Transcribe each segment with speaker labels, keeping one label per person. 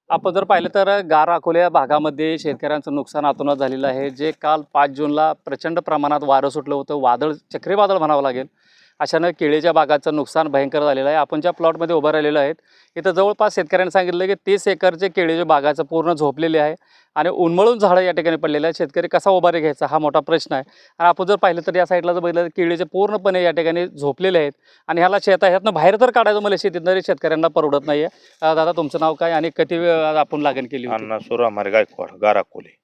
Speaker 1: आपण जर पाहिलं तर गार अकोले या भागामध्ये शेतकऱ्यांचं नुकसान अतोनात झालेलं आहे. जे काल 5 जूनला प्रचंड प्रमाणात वारं सुटलं होतं, चक्रीवादळ म्हणावं लागेल. अशानं केळीच्या बागाचं नुकसान भयंकर झालेलं आहे. आपण ज्या प्लॉटमध्ये उभं राहिलेलो आहेत इथं जवळपास शेतकऱ्यांनी सांगितलं की 30 एकरचे केळीच्या बागाचं पूर्ण झोपलेले आहे आणि उन्मळून झाडं या ठिकाणी पडलेलं आहे. शेतकरी कसा उभारी घ्यायचा हा मोठा प्रश्न आहे. आणि आपण जर पाहिलं तर या साईडला जर बघितलं तर केळीचे पूर्णपणे या ठिकाणी झोपलेले आहेत आणि ह्याला ह्यातनं बाहेर तर काढायचं मला शेतीत तरी शेतकऱ्यांना परवडत नाही आहे. दादा तुमचं नाव काय आणि किती वेळ आपण लागण केली होती?
Speaker 2: अण्णा सुरामारे गायकवाड गाराकोले.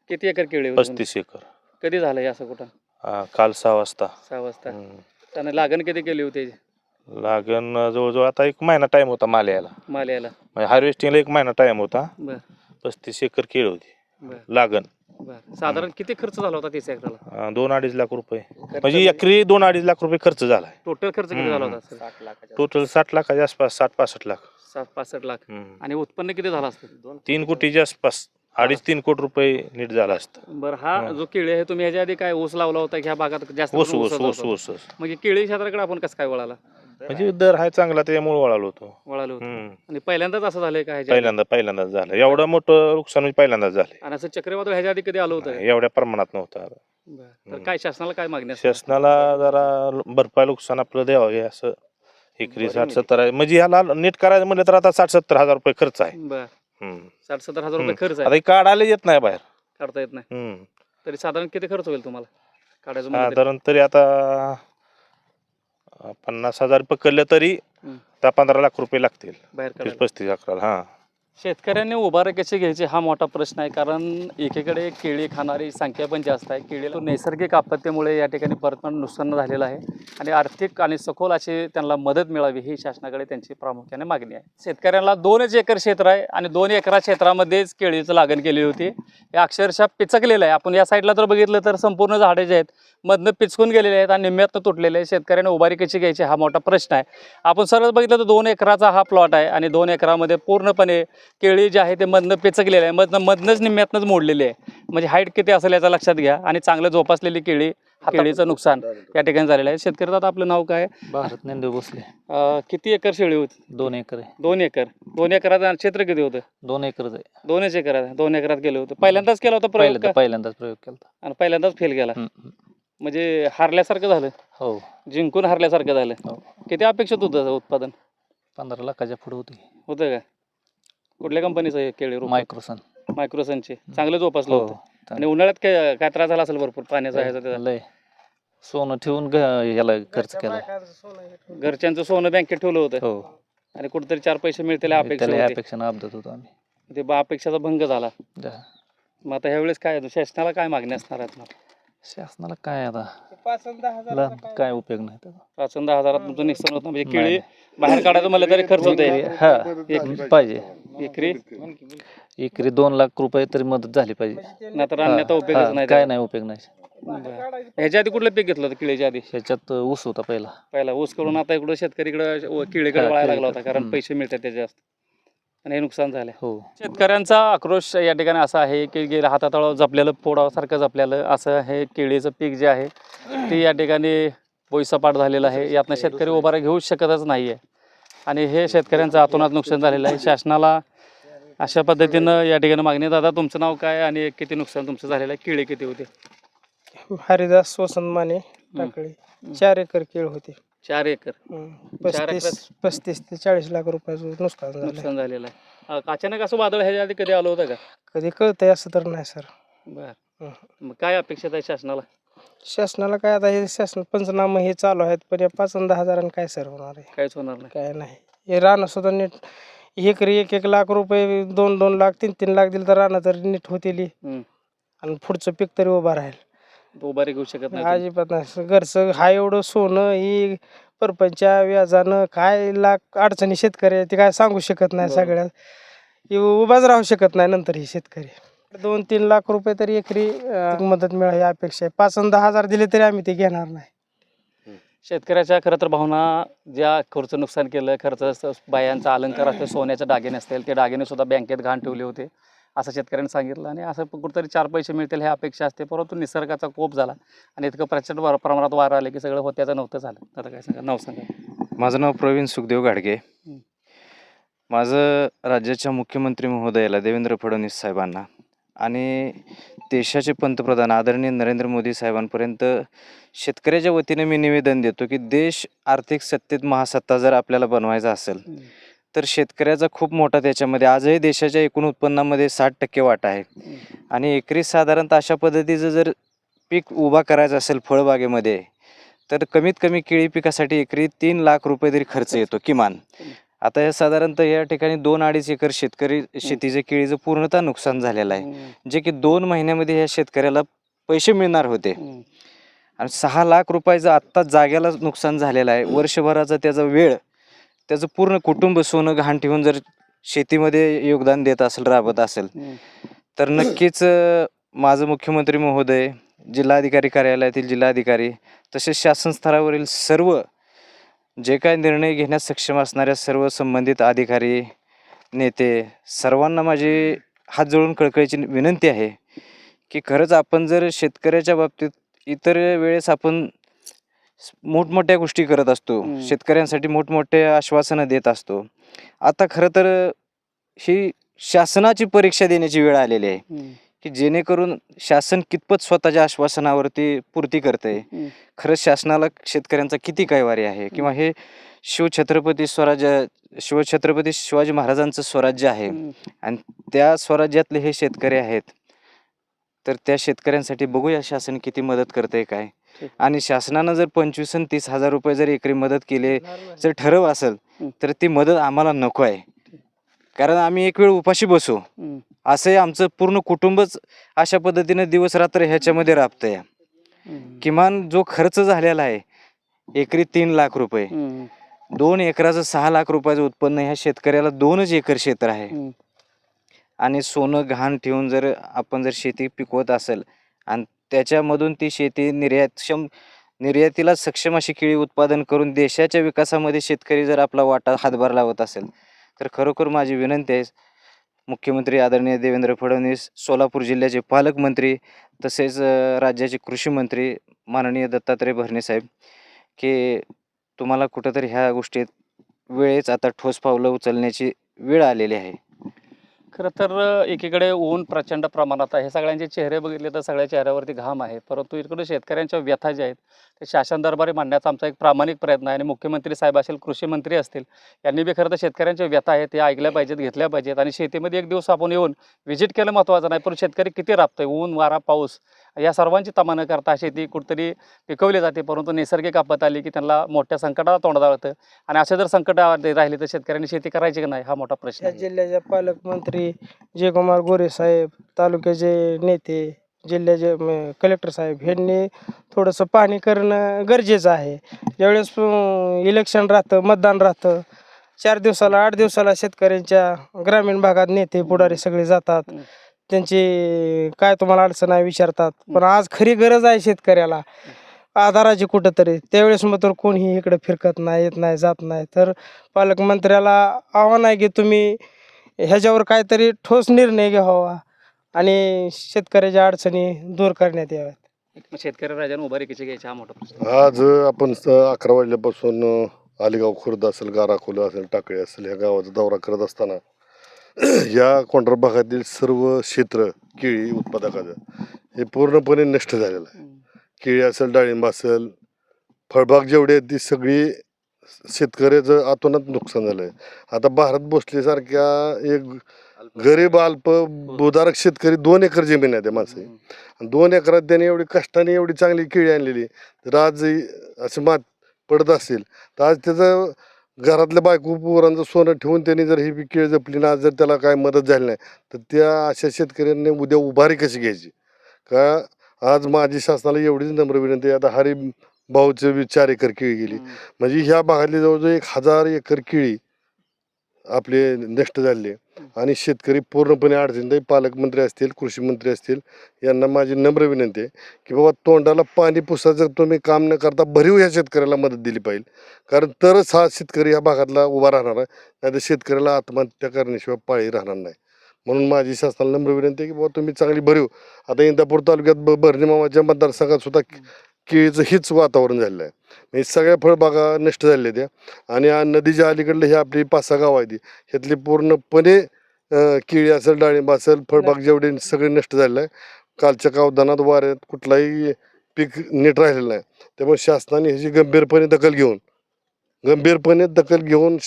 Speaker 1: किती एकर केळी होती?
Speaker 2: 35 एकर.
Speaker 1: कधी झालं हे असं कुठं?
Speaker 2: काल 6 वाजता.
Speaker 1: 6 वाजता. त्याने लागण किती केली होती?
Speaker 2: लागण जवळजवळ आता 1 महिना टाइम होता माल यायला. म्हणजे हार्वेस्टिंगला 1 महिना टाइम होता. 35 एकर केळी होती लागण.
Speaker 1: साधारण किती खर्च झाला होता 30 एकराला?
Speaker 2: 2-2.5 लाख रुपये. म्हणजे एकरी 2-2.5 लाख रुपये खर्च झाला.
Speaker 1: टोटल खर्च किती झाला होता? 60 लाख.
Speaker 2: टोटल 60 लाखाच्या आसपास, 60-65 लाख.
Speaker 1: 65 लाख. आणि उत्पन्न किती झालं असतं?
Speaker 2: 3 कोटीच्या आसपास, 2.5-3 कोटी रुपये नीट झाला असतं.
Speaker 1: बरं, हा जो केळी आहे तुम्ही ह्याच्या आधी काय ऊस लावला होता ह्या भागात? जास्त
Speaker 2: ऊस.
Speaker 1: म्हणजे केळी क्षेत्राकडे आपण कसं काय वळाला?
Speaker 2: म्हणजे दर आहे चांगला त्यामुळे वळालो होतो.
Speaker 1: आणि पहिल्यांदाच असं झालंय का?
Speaker 2: पहिल्यांदाच झालं. एवढं मोठं नुकसान म्हणजे पहिल्यांदाच झालं.
Speaker 1: आणि असं चक्रीवादळ ह्याच्या आधी कधी आलं होतं?
Speaker 2: एवढ्या प्रमाणात नव्हतं.
Speaker 1: तर काय शासनाला काय मागणी?
Speaker 2: शासनाला जरा भरपाई नुकसान आपलं द्यावं हे असं. एकरी 60-70 आहे म्हणजे ह्याला नीट करायचं म्हणलं तर आता 60-70 हजार रुपये खर्च आहे.
Speaker 1: 60-70 हजार रुपये खर्च आहे.
Speaker 2: आता काढायला येत नाही बाहेर.
Speaker 1: काढता येत नाही. तरी साधारण किती खर्च होईल तुम्हाला काढायचं?
Speaker 2: साधारण तरी आता 50,000 पकडलं तरी 10-15 लाख रुपये लागतील
Speaker 1: बाहेर काढायला.
Speaker 2: 35 एकराला.
Speaker 1: शेतकऱ्यांनी उभारे कसे घ्यायचे हा मोठा प्रश्न आहे. कारण एकीकडे केळी खाणारी संख्या पण जास्त आहे. केळीला नैसर्गिक आपत्तीमुळे या ठिकाणी परत नुकसान झालेलं आहे आणि आर्थिक आणि सखोल अशी त्यांना मदत मिळावी ही शासनाकडे त्यांची प्रामुख्याने मागणी आहे. शेतकऱ्यांना 2 एकर क्षेत्र आहे आणि 2 एकरा क्षेत्रामध्येच केळीचं लागण केली होती. हे अक्षरशः पिचकलेलं आहे. आपण या साईडला जर बघितलं तर संपूर्ण झाडे जे आहेत मधनं पिचकून गेलेले आहेत आणि निम्म्यातनं तुटलेले आहेत. शेतकऱ्यांनी उभारी कशी घ्यायची हा मोठा प्रश्न आहे. आपण सरळ बघितलं तर 2 एकराचा हा प्लॉट आहे आणि 2 एकरामध्ये पूर्णपणे केळी जे आहे ते मधनं पिचकलेलं आहे, मधनंच निम्म्यातनंच मोडलेली आहे. म्हणजे हाईट किती असेल याचा लक्षात घ्या. आणि चांगलं जोपासलेली केळीचं नुकसान या ठिकाणी झालेलं आहे. शेतकरी दादा आपलं नाव काय?
Speaker 3: भारत नेंदू भोसले.
Speaker 1: किती एकर शेळी होती?
Speaker 3: 2 एकर आहे.
Speaker 1: 2 एकर. 2 एकराचं क्षेत्र किती होतं?
Speaker 3: 2 एकरच आहे.
Speaker 1: 2 एकर. 2 एकरात गेलं होतं. पहिल्यांदाच केला होता प्रयोग?
Speaker 3: पहिल्यांदाच प्रयोग केला
Speaker 1: आणि पहिल्यांदाच फेल गेला. म्हणजे हारल्यासारखं झालं.
Speaker 3: हो,
Speaker 1: जिंकून हारल्यासारखं झालं. किती अपेक्षित होतं उत्पादन?
Speaker 3: 15 लाखाच्या पुढे
Speaker 1: होतं का? कुठल्या कंपनीचं आहे केळी? मायक्रोसनचे. चांगलं जोपासलं होतं. आणि उन्हाळ्यात काय त्रास झाला असेल भरपूर पाण्याचा ह्याचा?
Speaker 3: लय सोनं ठेवून याला खर्च केला.
Speaker 1: घरच्यांचं सोनं बँकेत ठेवलं होतं.
Speaker 3: हो.
Speaker 1: आणि कुठेतरी 4 पैसे मिळतील
Speaker 3: अपेक्षानं अपघात होतो आम्ही.
Speaker 1: ते अपेक्षाचा भंग झाला. मग आता ह्यावेळेस काय शासनाला काय मागणी असणार आहे?
Speaker 3: शासनाला काय आता काय उपयोग नाही.
Speaker 1: 5-10 हजारात तुमचं नुकसान होतं. म्हणजे केळी बाहेर काढायचं म्हणलं तरी खर्च होतोय.
Speaker 3: पाहिजे एकरी 2 लाख रुपये तरी मदत झाली पाहिजे.
Speaker 1: नाहीतर अन्यथा उपयोग नाही.
Speaker 3: काय नाही उपयोग नाही.
Speaker 1: ह्याच्या आधी कुठलं पीक घेतलं होतं केळीच्या आधी?
Speaker 3: ह्याच्यात ऊस होता पहिला
Speaker 1: ऊस करून आता इकडं शेतकरीकडे केळीकडे वळायला लागला होता. कारण पैसे मिळतात त्याचे जास्त आणि हे नुकसान झालं.
Speaker 3: हो.
Speaker 1: शेतकऱ्यांचा आक्रोश या ठिकाणी असा आहे की गेल्या हातातळावर जपलेलं पोडासारखं जपलेलं असं हे केळीचं पीक जे आहे ते या ठिकाणी भुईसपाट झालेलं आहे. यातनं शेतकरी उभारा घेऊ शकतच नाही आहे आणि हे शेतकऱ्यांचं अतोनात नुकसान झालेलं आहे. शासनाला अशा पद्धतीनं या ठिकाणी मागणी. दादा तुमचं नाव काय आणि किती नुकसान तुमचं झालेलं आहे? केळी किती होते?
Speaker 4: हरिदास वसंत माने टाकळी. 4 एकर केळ होते.
Speaker 1: 4 एकर.
Speaker 4: 35 ते 40 लाख रुपयाचं नुकसान
Speaker 1: झालेलं आहे. अचानक असं वादळ ह्याच्या आधी कधी आलं होतं का?
Speaker 4: कधी कळतंय असं तर नाही सर.
Speaker 1: मग काय अपेक्षित आहे शासनाला?
Speaker 4: काय आता हे शासन पंचनामे हे चालू आहेत पण या 5-10 हजारांनी काय सर होणार आहे?
Speaker 1: काहीच होणार नाही.
Speaker 4: काय नाही. हे रानं सुद्धा नीट एकरी 1-1 लाख रुपये 2-2 लाख 3-3 लाख दिले तर रानं तर नीट होतील आणि पुढचं पीक तरी उभा राहील.
Speaker 1: उभारी घेऊ शकत नाही
Speaker 4: अजिबात नाही. घरचं हा एवढं सोनं ही परपंचा व्याजानं काय लाख अडचणी शेतकरी आहे ते काय सांगू शकत नाही. सगळ्यात उभाच राहू शकत नाही नंतर ही शेतकरी. 2-3 लाख रुपये तरी एकरी मदत मिळावी ही अपेक्षा आहे. 5-10 हजार दिले तरी आम्ही ते घेणार नाही.
Speaker 1: शेतकऱ्याच्या खरं तर भावना ज्या खर्च नुकसान केलं, खर्च बायांचा अलंकार असते, सोन्याचे दागिने असतील ते दागिने सुद्धा बँकेत घाण ठेवले होते असं शेतकऱ्यांनी सांगितलं. आणि असं कुठेतरी 4 पैसे मिळतील ह्या अपेक्षा असते. परंतु निसर्गाचा कोप झाला आणि इतकं प्रचंड प्रमाणात वारं आले की सगळं होत्याचं नव्हतं झालं. आता काय सांगा? नाव सांगा.
Speaker 5: माझं नाव प्रवीण सुखदेव गाडगे. माझं राज्याच्या मुख्यमंत्री महोदयाला देवेंद्र फडणवीस साहेबांना आणि देशाचे पंतप्रधान आदरणीय नरेंद्र मोदी साहेबांपर्यंत शेतकऱ्याच्या वतीने मी निवेदन देतो की देश आर्थिक सत्तेत महासत्ता जर आपल्याला बनवायचा असेल तर शेतकऱ्याचा खूप मोठा त्याच्यामध्ये आजही देशाच्या एकूण उत्पन्नामध्ये 60% वाटा आहे. आणि एकरी साधारणतः अशा पद्धतीचं जर पीक उभा करायचं असेल फळबागेमध्ये तर कमीत कमी केळी पिकासाठी एकरी 3 लाख रुपये तरी खर्च येतो किमान. आता हे साधारणतः या ठिकाणी 2-2.5 एकर शेतकरी शेतीचे केळीचं पूर्णतः नुकसान झालेलं आहे, जे की 2 महिन्यामध्ये या शेतकऱ्याला पैसे मिळणार होते. आणि 6 लाख रुपयाचं आत्ता जाग्याला नुकसान झालेलं आहे. वर्षभराचा त्याचा वेळ, त्याचं पूर्ण कुटुंब सोनं गहाण ठेवून जर शेतीमध्ये योगदान देत असेल, राबत असेल तर नक्कीच माझं मुख्यमंत्री महोदय, जिल्हाधिकारी कार्यालयातील जिल्हाधिकारी तसेच शासन स्तरावरील सर्व जे काय निर्णय घेण्यास सक्षम असणाऱ्या सर्व संबंधित अधिकारी, नेते सर्वांना माझी हात जोडून कळकळीची विनंती आहे की खरंच आपण जर शेतकऱ्याच्या बाबतीत इतर वेळेस आपण मोठमोठ्या गोष्टी करत असतो, शेतकऱ्यांसाठी मोठमोठे आश्वासनं देत असतो. आता खरं तर ही शासनाची परीक्षा देण्याची वेळ आलेली आहे की जेणेकरून शासन कितपत स्वतःच्या आश्वासनावरती पूर्ती करते. खरंच शासनाला शेतकऱ्यांचा किती कैवारी आहे किंवा हे शिवछत्रपती शिवाजी महाराजांचं स्वराज्य आहे आणि त्या स्वराज्यातले हे शेतकरी आहेत. तर त्या शेतकऱ्यांसाठी बघूया शासन किती मदत करते काय. आणि शासनानं जर 25 आणि 30 हजार रुपये जर एकरी मदत केली जर ठरव असेल तर ती मदत आम्हाला नको आहे, कारण आम्ही एक वेळ उपाशी बसू. असंही आमचं पूर्ण कुटुंबच अशा पद्धतीने दिवस रात्र ह्याच्यामध्ये राबतंय. किमान जो खर्च झालेला आहे एकरी 3 लाख रुपये, 2 एकराचं 6 लाख रुपयाचं उत्पन्न ह्या शेतकऱ्याला 2च एकर क्षेत्र आहे. आणि सोनं गहाण ठेवून जर आपण जर शेती पिकवत असेल आणि त्याच्यामधून ती शेती निर्यातीला सक्षम अशी केळी उत्पादन करून देशाच्या विकासामध्ये शेतकरी जर आपला वाटा हातभार लावत असेल तर खरोखर माझी विनंती आहे मुख्यमंत्री आदरणीय देवेंद्र फडणवीस, सोलापूर जिल्ह्याचे पालकमंत्री तसेच राज्याचे कृषी मंत्री माननीय दत्तात्रय भरणे साहेब की तुम्हाला कुठंतरी ह्या गोष्टीत वेळेच आता ठोस पावलं उचलण्याची वेळ आलेली आहे.
Speaker 1: खरं तर एकीकडे ऊन प्रचंड प्रमाणात आहे. सगळ्यांचे चेहरे बघितले तर सगळ्या चेहऱ्यावरती घाम आहे, परंतु इकडे शेतकऱ्यांच्या व्यथा ज्या आहेत ते शासन दरबारी मांडण्याचा आमचा एक प्रामाणिक प्रयत्न आहे. आणि मुख्यमंत्री साहेब असेल, कृषी मंत्री असतील, यांनी बी खरं तर शेतकऱ्यांच्या व्यथा आहेत त्या ऐकल्या पाहिजेत, घेतल्या पाहिजेत. आणि शेतीमध्ये एक दिवस आपण येऊन व्हिजिट केलं महत्त्वाचं नाही, पण शेतकरी किती राबतोय, ऊन वारा पाऊस या सर्वांची तमा न करता शेती कुठंतरी पिकवली जाते, परंतु नैसर्गिक आपत्ती आली की त्यांना मोठ्या संकटाला तोंड द्यावं लागतं. आणि असे जर संकट राहिले तर शेतकऱ्यांनी शेती करायची की नाही हा मोठा प्रश्न
Speaker 4: या
Speaker 1: आहे.
Speaker 4: जिल्ह्याचे पालकमंत्री जयकुमार गोरे साहेब, तालुक्याचे नेते, जिल्ह्याचे कलेक्टर साहेब यांनी थोडंसं पाहणी करणं गरजेचं आहे. ज्यावेळेस इलेक्शन राहतं, मतदान राहतं, 4 दिवसाला 8 दिवसाला शेतकऱ्यांच्या ग्रामीण भागात नेते पुढारी सगळे जातात, त्यांची काय तुम्हाला अडचण आहे विचारतात. पण आज खरी गरज आहे शेतकऱ्याला आधाराची कुठंतरी, त्यावेळेस मात्र कोणीही इकडे फिरकत नाही, येत नाही, जात नाही. तर पालकमंत्र्याला आव्हान आहे की तुम्ही ह्याच्यावर काहीतरी ठोस निर्णय घ्यावा आणि शेतकऱ्याच्या अडचणी दूर करण्यात याव्यात.
Speaker 1: शेतकरी राजाने उभारी कशी घ्यायची हा मोठा प्रश्न.
Speaker 6: आज आपण 11 वाजल्यापासून आलेगाव खुर्द असेल, गाराखोलं असेल, टाकळी असेल ह्या गावाचा दौरा करत असताना या कोंढरा भागातील सर्व क्षेत्र केळी उत्पादकाचं हे पूर्णपणे नष्ट झालेलं आहे. केळी असेल, डाळिंब असेल, फळबाग जेवढी आहेत ती सगळी शेतकऱ्याचं अतोनात नुकसान झालं आहे. आता भारत भोसलेसारख्या एक गरीब अल्प भूधारक शेतकरी 2 एकर जमीन आहे त्या माणसाची, आणि 2 एकरात त्याने एवढी कष्टाने एवढी चांगली केळी आणलेली, तर आज असं मात पडत असेल तर आज त्याचं घरातल्या बायको पोरांचं सोनं ठेवून त्यांनी जर ही केळी जपली ना, आज जर त्याला काय मदत झाली नाही तर त्या अशा शेतकऱ्यांनी उद्या उभारी कशी घ्यायची. का आज माझी शासनाला एवढीच नम्र विनंती आहे. आता हरी भाऊचं 4 एकर केळी गेली, म्हणजे ह्या भागातली जवळजवळ 1000 एकर केळी आपले नष्ट झाले आणि शेतकरी पूर्णपणे अडचणीत आहे. पालकमंत्री असतील, कृषी मंत्री असतील, यांना माझी नम्र विनंती आहे की बाबा तोंडाला पाणी पुसायचं तुम्ही काम न करता भरीव ह्या शेतकऱ्याला मदत दिली पाहिजे, कारण तरच हा शेतकरी ह्या भागातला उभा राहणार आहे, नाही तर शेतकऱ्याला आत्महत्या करण्याशिवाय पाळी राहणार नाही. म्हणून माझी शासनाला नम्र विनंती आहे की बाबा तुम्ही चांगली भरीव, आता इंदापूर तालुक्यात भरणी मामाच्या मतदारसंघात सुद्धा केळीचं हीच वातावरण झालेलं आहे. म्हणजे सगळ्या फळबागा नष्ट झालेल्या त्या आणि नदीच्या अलीकडले हे आपली 5-6 गाव आहेत ह्यातली पूर्णपणे केळी असेल, डाळिंब असेल, फळबाग जेवढे सगळे नष्ट झालेलं आहे. कालच्या कावदानात वाऱ्यात कुठलाही पीक नीट राहिलेलं नाही. त्यामुळे शासनाने ह्याची गंभीरपणे दखल घेऊन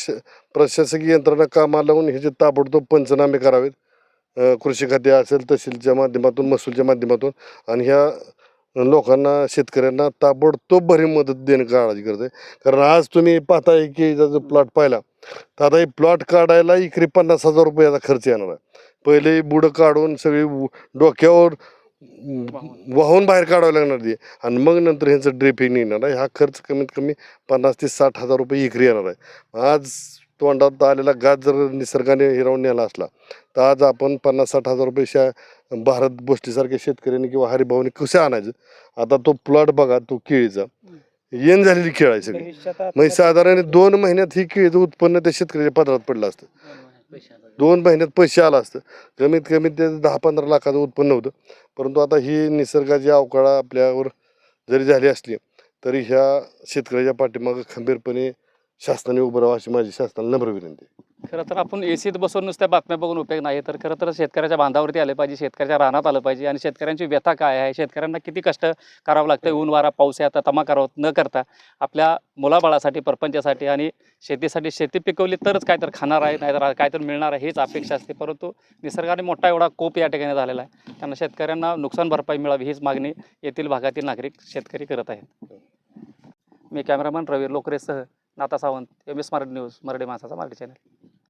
Speaker 6: प्रशासकीय यंत्रणा कामाला लावून ह्याचे ताबडतोब पंचनामे करावेत. कृषी खाते असेल, तहसीलच्या माध्यमातून, महसूलच्या माध्यमातून आणि ह्या लोकांना, शेतकऱ्यांना ताबडतोब भरीव मदत देणं काळाची गरज आहे. कारण आज तुम्ही पाहताय की जो प्लॉट पाहिला तर आता हे प्लॉट काढायला इकडे 50,000 रुपयाचा खर्च येणार आहे. पहिले बुडं काढून सगळी डोक्यावर वाहून बाहेर काढावं लागणार ती आणि मग नंतर ह्यांचं ड्रिपिंग येणार आहे. हा खर्च कमीत कमी 50,000 ते 60,000 रुपये इकरी येणार आहे. आज तोंडात आलेला घास जर निसर्गाने हिरावून नेला असला तर आज आपण 50-60,000 रुपये भारत भोसलेसारख्या शेतकऱ्यांनी किंवा हरिभाऊनी कसे आणायचं. आता तो प्लॉट बघा, तो केळीचा येण झालेली केळ आहे सगळी. म्हणजे साधारण 2 महिन्यात ही केळीचं उत्पन्न त्या शेतकऱ्याच्या पदरात पडलं असतं. 2 महिन्यात पैसे आला असतं. कमीत कमी ते 10-15 लाखाचं उत्पन्न होतं. परंतु आता ही निसर्गाची अवकाळा आपल्यावर जरी झाली असली तरी ह्या शेतकऱ्याच्या पाठीमागं खंबीरपणे शासनाने उभं राहावं अशी माझी शासनाला नम्र विनंती.
Speaker 1: खरं तर आपण एसीत बसून नुसत्या बातम्या बघून उपयोग नाही, तर खरं तर शेतकऱ्याच्या बांधावरती आलं पाहिजे, शेतकऱ्याच्या रानात आलं पाहिजे आणि शेतकऱ्यांची व्यथा काय आहे, शेतकऱ्यांना किती कष्ट करावं लागतं, ऊन वारा पाऊस आहे आता तमा करावं न करता आपल्या मुलाबाळासाठी, परपंचासाठी आणि शेतीसाठी शेती पिकवली तरच काय तर खाणार आहे, नाहीतर काय तर मिळणार आहे हीच अपेक्षा असते. परंतु निसर्गाने मोठा एवढा कोप या ठिकाणी झालेला आहे. त्यांना शेतकऱ्यांना नुकसान भरपाई मिळावी हीच मागणी येथील भागातील नागरिक शेतकरी करत आहेत. मी कॅमेरामन रवी लोकरेसह नाता सावंत, MS मराठी न्यूज, मराठी माणसाचा मराठी चॅनल.